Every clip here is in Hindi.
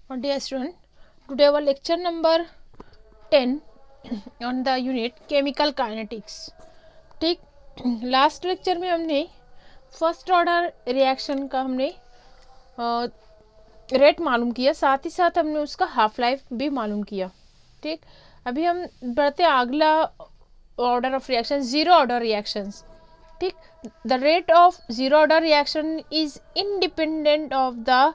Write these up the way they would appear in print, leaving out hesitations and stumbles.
Dear student, today our lecture number 10 on the unit chemical kinetics. ठीक, लास्ट लेक्चर में हमने फर्स्ट ऑर्डर रिएक्शन का हमने रेट मालूम किया, साथ ही साथ हमने उसका हाफ लाइफ भी मालूम किया. ठीक, अभी हम बढ़ते अगला order of reaction, zero order reactions. ठीक, the rate of zero order reaction is independent of the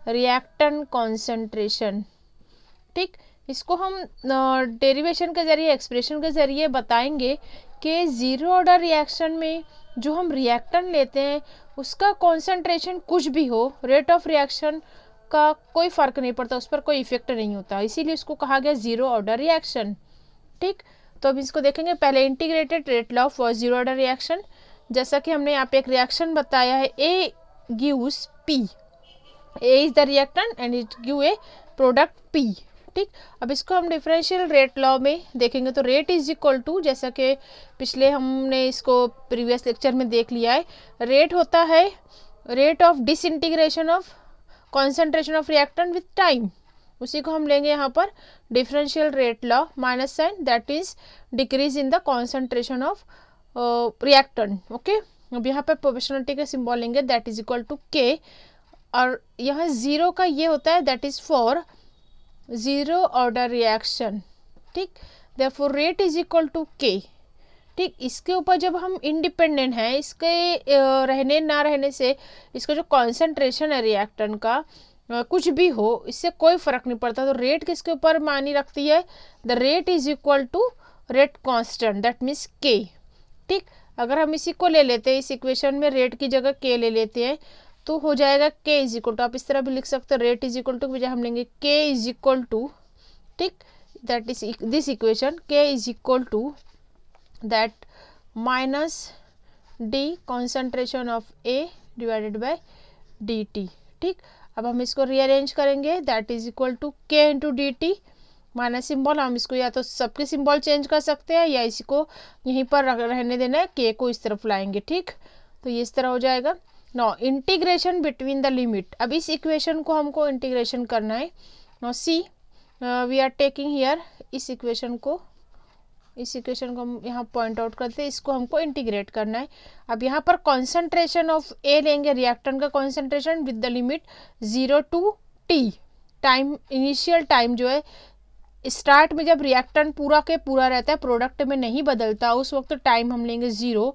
reactant concentration. ठीक, इसको हम डेरिवेशन के जरिए, एक्सप्रेशन के जरिए बताएंगे कि जीरो ऑर्डर रिएक्शन में जो हम रिएक्टेंट लेते हैं उसका कॉन्सेंट्रेशन कुछ भी हो, रेट ऑफ रिएक्शन का कोई फर्क नहीं पड़ता, उस पर कोई इफेक्ट नहीं होता, इसीलिए इसको कहा गया जीरो ऑर्डर रिएक्शन. ठीक, तो अब इसको देखेंगे. पहले integrated rate law for zero order reaction. जैसा कि हमने यहाँ पे एक रिएक्शन बताया है, A gives P. A is the reactant and it give a product P. ठीक, अब इसको हम डिफरेंशियल रेट लॉ में देखेंगे तो रेट इज इक्वल टू, जैसा कि पिछले हमने इसको प्रीवियस लेक्चर में देख लिया है, रेट होता है rate of disintegration of concentration of reactant with time. उसी को हम लेंगे यहाँ पर differential rate law minus sign, that is decrease in the concentration of reactant. Okay, अब यहाँ पर प्रोपोर्शनलिटी का सिंबल लेंगे, दैट इज इक्वल टू के, और यहाँ जीरो का ये होता है that is for zero order reaction. ठीक, therefore rate is equal to K. ठीक, इसके ऊपर जब हम इंडिपेंडेंट हैं, इसके रहने ना रहने से इसका जो कॉन्सेंट्रेशन है रिएक्टेंट का कुछ भी हो, इससे कोई फर्क नहीं पड़ता. तो रेट किसके ऊपर मानी रखती है, the rate is equal to rate constant, that means K. ठीक, अगर हम इसी को ले लेते हैं, इस इक्वेशन में रेट की जगह के ले लेते हैं तो हो जाएगा k इज इक्वल टू, आप इस तरह भी लिख सकते हो, रेट इज इक्वल टू की बजाय हम लेंगे k इज इक्वल टू. ठीक, that is this equation, k is equal to that minus D concentration of a divided by dt. ठीक, अब हम इसको रीअरेंज करेंगे, that is equal to k into D T. Minus symbol, हम इसको या तो सबके सिंबल चेंज कर सकते हैं या इसको यहीं पर रहने देना है, k को इस तरफ लाएंगे. ठीक, तो ये इस तरह हो जाएगा. No integration between the limit, अब इस इक्वेशन को हमको इंटीग्रेशन करना है. No see we are taking here, इस इक्वेशन को हम यहाँ पॉइंट आउट करते हैं, इसको हमको इंटीग्रेट करना है. अब यहाँ पर कॉन्सेंट्रेशन ऑफ ए लेंगे, रिएक्टेंट का concentration with the limit 0 to T. Time, initial time जो है स्टार्ट में जब रिएक्टेंट पूरा के पूरा रहता है, प्रोडक्ट में नहीं बदलता, उस वक्त टाइम हम लेंगे 0,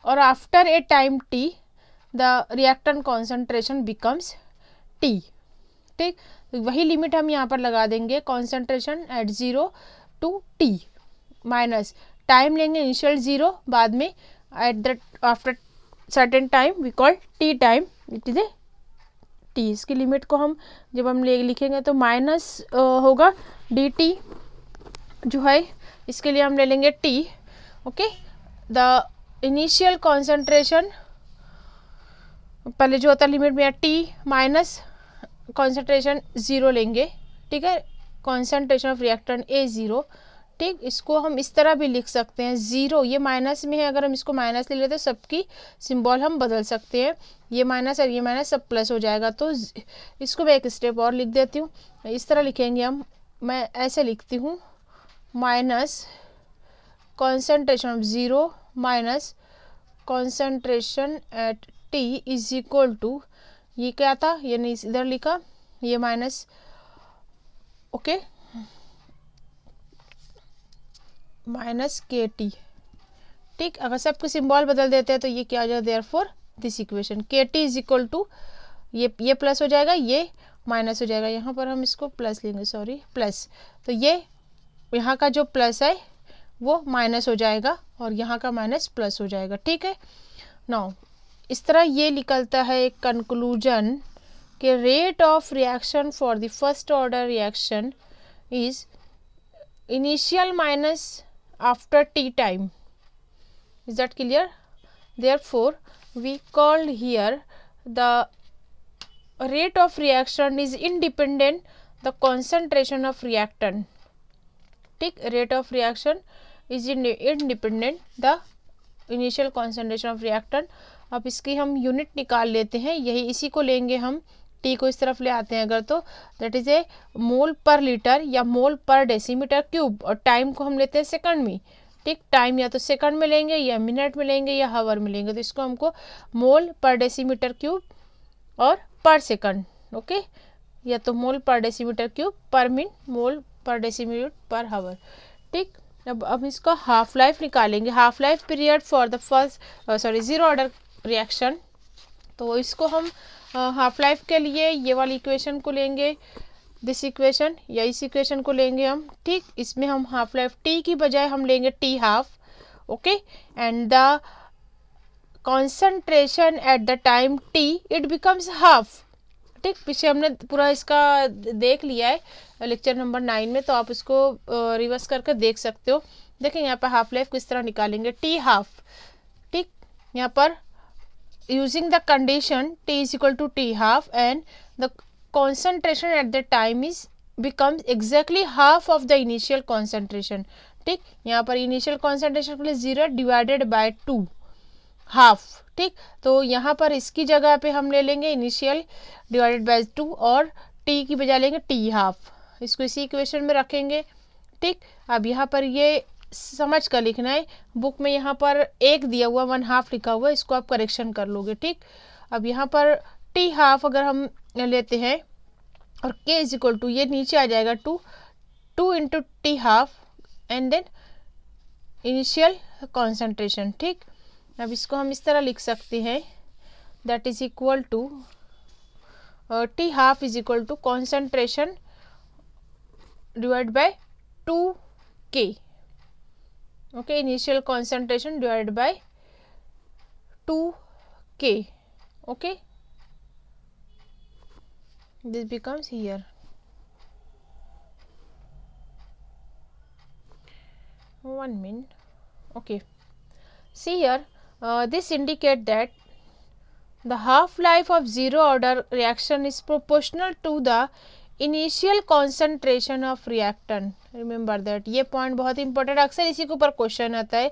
और after a time T the reactant concentration becomes T. ठीक, वही लिमिट हम यहाँ पर लगा देंगे, concentration at 0 to T, minus time लेंगे इनिशियल 0, बाद में at the after certain time we call T time, it is a T. इसकी लिमिट को हम जब हम लिखेंगे तो माइनस होगा डी टी जो है, इसके लिए हम ले लेंगे T. Okay, the initial concentration पहले जो होता है लिमिट में टी माइनस कॉन्सेंट्रेशन 0 लेंगे. ठीक है, कॉन्सेंट्रेशन ऑफ रिएक्टेंट ए 0. ठीक, इसको हम इस तरह भी लिख सकते हैं, 0 ये माइनस में है, अगर हम इसको माइनस ले लेते तो सबकी सिंबल हम बदल सकते हैं, ये माइनस और ये माइनस सब प्लस हो जाएगा. तो इसको मैं एक स्टेप और लिख देती हूँ, इस तरह लिखेंगे हम, मैं ऐसे लिखती हूँ, minus concentration of 0 minus concentration at T is equal to, ये क्या था, ये नहीं इधर लिखा, ये minus, okay, minus K T. ठीक, अगर सबके सिंबल बदल देते हैं तो ये क्या हो जाएगा, देयरफॉर दिस इक्वेशन के टी इज इक्वल टू, ये प्लस हो जाएगा, ये माइनस हो जाएगा, यहाँ पर हम इसको प्लस लेंगे, सॉरी प्लस, तो ये यहाँ का जो प्लस है वो माइनस हो जाएगा और यहाँ का माइनस प्लस हो जाएगा. ठीक है, नाउ इस तरह ये निकलता है एक कंक्लूजन कि rate of reaction for the first order reaction is initial minus after T time. Is that clear? Therefore we called here the rate of reaction is independent the concentration of reactant. ठीक, rate of reaction is independent the initial concentration of reactant. अब इसकी हम यूनिट निकाल लेते हैं, यही इसी को लेंगे हम टी को इस तरफ ले आते हैं अगर, तो दैट इज ए मोल पर लीटर या मोल पर डेसीमीटर क्यूब, और टाइम को हम लेते हैं सेकंड में, ठीक। टाइम या तो सेकंड में लेंगे या मिनट में लेंगे या हावर में लेंगे, तो इसको हमको मोल पर डेसीमीटर क्यूब और पर सेकंड, ओके, या तो मोल पर डेसीमीटर क्यूब पर मिनट, मोल पर डेसीमीटर पर हावर, ठीक। अब इसका हाफ लाइफ निकालेंगे, half life period for the first zero order reaction. तो इसको हम हाफ लाइफ के लिए ये वाली इक्वेशन को लेंगे, दिस इक्वेशन, या इस इक्वेशन को लेंगे हम, ठीक। इसमें हम हाफ लाइफ टी की बजाय हम लेंगे T half, okay, and the concentration at the time T it becomes half, ठीक। पीछे हमने पूरा इसका देख लिया है लेक्चर नंबर 9 में, तो आप इसको रिवर्स करके देख सकते हो। देखें यहाँ पर हाफ लाइफ किस तरह निकालेंगे, टी हाफ, ठीक। यहाँ पर using the condition t is equal to t half and the concentration at the time is becomes exactly half of the initial concentration, ठीक। यहाँ पर initial concentration के लिए 0 डिवाइडेड बाय 2 हाफ, ठीक। तो यहाँ पर इसकी जगह पे हम ले लेंगे इनिशियल डिवाइडेड बाय 2 और t की बजाय लेंगे t हाफ, इसको इसी इक्वेशन में रखेंगे, ठीक। अब यहाँ पर ये समझ कर लिखना है, बुक में यहाँ पर एक दिया हुआ 1/2 लिखा हुआ है, इसको आप करेक्शन कर लोगे, ठीक। अब यहाँ पर टी हाफ अगर हम लेते हैं और k इज इक्वल टू, ये नीचे आ जाएगा 2 into T half and then initial concentration, ठीक। अब इसको हम इस तरह लिख सकते हैं, that is equal to T half is equal to concentration divide by 2k, okay, initial concentration divided by 2k, okay, this becomes here, one minute, okay. See here, this indicate that the half life of zero order reaction is proportional to the initial concentration of reactant, remember that, ये पॉइंट बहुत इंपॉर्टेंट है, अक्सर इसी के ऊपर क्वेश्चन आता है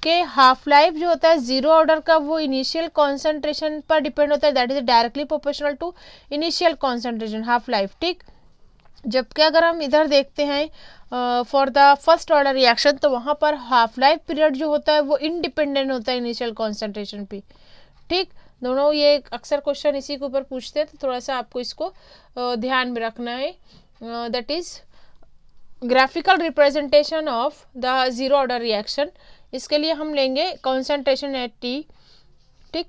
कि हाफ लाइफ जो होता है जीरो ऑर्डर का वो इनिशियल कॉन्सेंट्रेशन पर डिपेंड होता है, that is directly proportional to initial concentration half life, ठीक। जबकि अगर हम इधर देखते हैं for the first order reaction, तो वहाँ पर हाफ लाइफ पीरियड जो होता है वो इंडिपेंडेंट होता है इनिशियल कॉन्सेंट्रेशन पे, ठीक। दोनों ये अक्सर क्वेश्चन इसी के ऊपर पूछते हैं, तो थोड़ा सा आपको इसको ध्यान में रखना है। That is graphical representation of the zero order reaction, इसके लिए हम लेंगे कॉन्सेंट्रेशन एट टी, ठीक,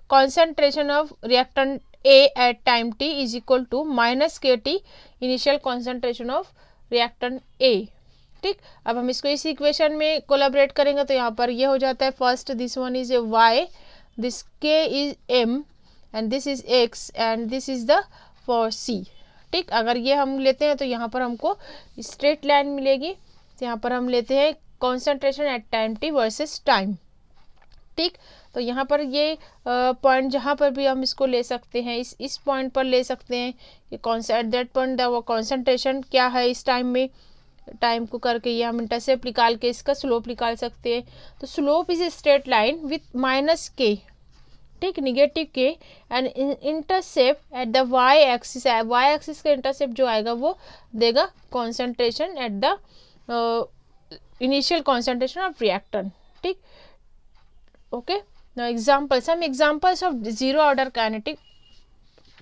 concentration of reactant A at time T is equal to minus K T initial concentration of reactant A, ठीक। अब हम इसको इस इक्वेशन में कोलैबोरेट करेंगे, तो यहाँ पर ये हो जाता है, first this one is a y, this k is m and this is x and this is the for c, ठीक। अगर ये हम लेते हैं तो यहाँ पर हमको स्ट्रेट लाइन मिलेगी, तो यहाँ पर हम लेते हैं concentration at time t versus time, ठीक। तो यहाँ पर ये पॉइंट जहाँ पर भी हम इसको ले सकते हैं, इस पॉइंट पर ले सकते हैं कि at that point the concentration क्या है इस टाइम में, टाइम को करके ये हम इंटरसेप्ट निकाल के इसका स्लोप निकाल सकते हैं। तो slope is a straight line with minus K, ठीक, negative K, and intercept at the Y axis, Y axis का इंटरसेप्ट जो आएगा वो देगा concentration at the initial concentration of reactant, ठीक, okay. Now example, some examples of zero order kinetic.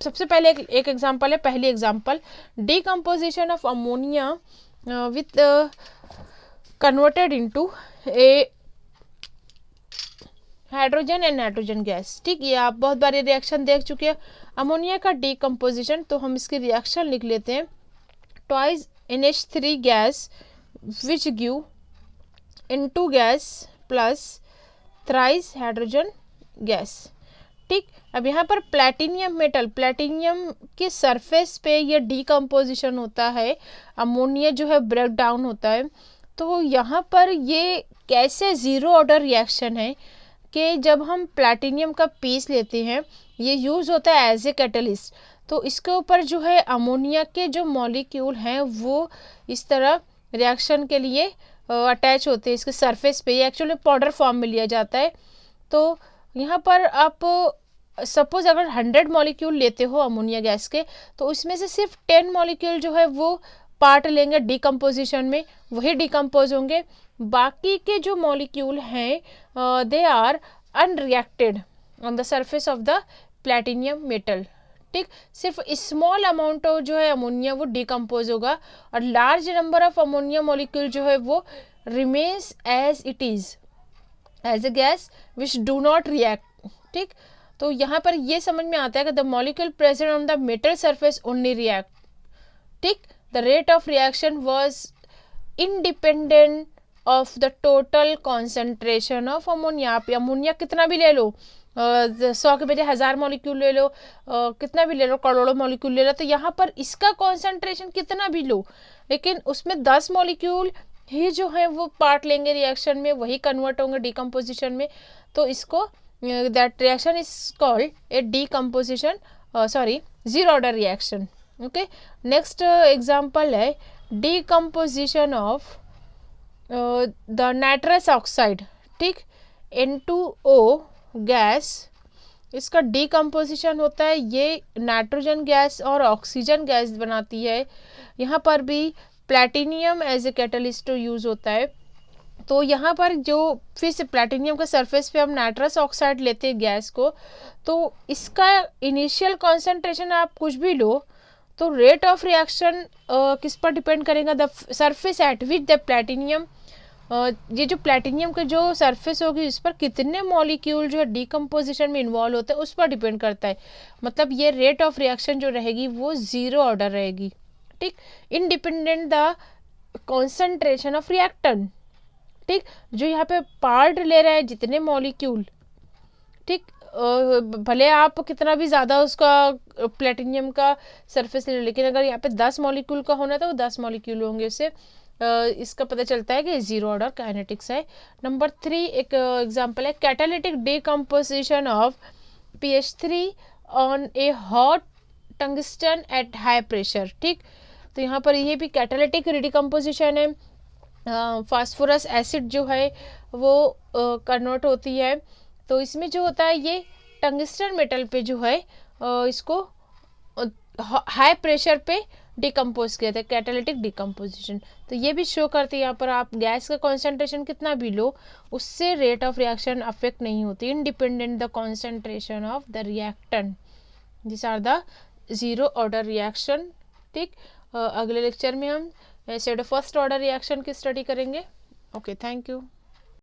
सबसे पहले एक एग्जांपल है, पहली example, decomposition of ammonia with converted into a hydrogen and nitrogen gas, ठीक। ये आप बहुत बारी रिएक्शन देख चुके हैं, अमोनिया का डीकम्पोजिशन, तो हम इसकी रिएक्शन लिख लेते हैं, twice NH3 gas which give N2 gas plus thrice hydrogen gas, ठीक। अब यहाँ पर प्लैटिनियम मेटल, प्लैटिनियम के सरफेस पे ये डीकम्पोजिशन होता है, अमोनिया जो है ब्रेक डाउन होता है। तो यहाँ पर ये कैसे ज़ीरो ऑर्डर रिएक्शन है कि जब हम प्लैटिनियम का पीस लेते हैं, ये यूज़ होता है एज ए कैटलिस्ट, तो इसके ऊपर जो है अमोनिया के जो मॉलिक्यूल हैं वो इस तरह रिएक्शन के लिए अटैच होते हैं इसके सरफेस पे, ये एक्चुअली पाउडर फॉर्म में लिया जाता है। तो यहाँ पर आप सपोज अगर 100 मॉलिक्यूल लेते हो अमोनिया गैस के, तो उसमें से सिर्फ 10 मॉलिक्यूल जो है वो पार्ट लेंगे डिकम्पोजिशन में, वही डिकम्पोज होंगे। बाकी के जो मॉलिक्यूल हैं they are unreacted on the surface of the platinum metal. ठीक, सिर्फ स्मॉल अमाउंट ऑफ जो है अमोनिया वो डिकम्पोज होगा और large number of ammonia molecule जो है वो remains as it is as a gas which do not react. ठीक, तो यहाँ पर ये समझ में आता है कि the molecule present on the metal surface only react. ठीक, the rate of reaction was independent of the total concentration of ammonia. आप अमोनिया कितना भी ले लो, 100 के बजाय 1000 मॉलिक्यूल ले लो, कितना भी ले लो, करोड़ों मॉलिक्यूल ले लो, तो यहाँ पर इसका कॉन्सेंट्रेशन कितना भी लो, लेकिन उसमें 10 मॉलिक्यूल ही जो है वो पार्ट लेंगे रिएक्शन में, वही कन्वर्ट होंगे डिकम्पोजिशन में। तो इसको that reaction is called a decomposition, sorry zero order reaction. Okay, next example है decomposition of the nitrous oxide. ठीक, N2O गैस, इसका डिकम्पोजिशन होता है, ये नाइट्रोजन गैस और ऑक्सीजन गैस बनाती है। यहाँ पर भी platinum as a catalyst use होता है। तो यहाँ पर जो फिर से प्लैटिनियम के सरफेस पे हम नाइट्रस ऑक्साइड लेते हैं गैस को, तो इसका इनिशियल कॉन्सेंट्रेशन आप कुछ भी लो, तो रेट ऑफ रिएक्शन किस पर डिपेंड करेगा, the surface at which the platinum, ये जो प्लैटिनियम के जो सरफेस होगी उस पर कितने मॉलिक्यूल जो है डिकम्पोजिशन में इन्वॉल्व होते हैं उस पर डिपेंड करता है। मतलब ये रेट ऑफ रिएक्शन जो रहेगी वो जीरो ऑर्डर रहेगी। ठीक, independent the concentration of reactant. ठीक, जो यहाँ पे पार्ट ले रहे हैं जितने मॉलिक्यूल, ठीक, भले आप कितना भी ज़्यादा उसका प्लेटिनियम का सरफेस ले लो, लेकिन अगर यहाँ पे 10 मॉलिक्यूल का होना तो वो 10 मॉलिक्यूल होंगे। उससे इसका पता चलता है कि जीरो ऑर्डर काइनेटिक्स है। नंबर 3 एक एग्जांपल है catalytic decomposition of PH3 on A hot tungsten at high pressure. ठीक, तो यहाँ पर ये भी कैटालिटिक डिकम्पोजिशन है। फास्फोरस एसिड जो है वो कन्वर्ट होती है, तो इसमें जो होता है ये टंगस्टन मेटल पे जो है इसको हाई प्रेशर पे डिकम्पोज किया था, कैटालिटिक डिकम्पोजिशन। तो ये भी शो करती है यहाँ पर आप गैस का कॉन्सेंट्रेशन कितना भी लो उससे रेट ऑफ रिएक्शन अफेक्ट नहीं होती, independent the concentration of the reactant. This are the zero order reaction. ठीक, अगले लेक्चर में हम फर्स्ट ऑर्डर रिएक्शन की स्टडी करेंगे। Okay, thank you.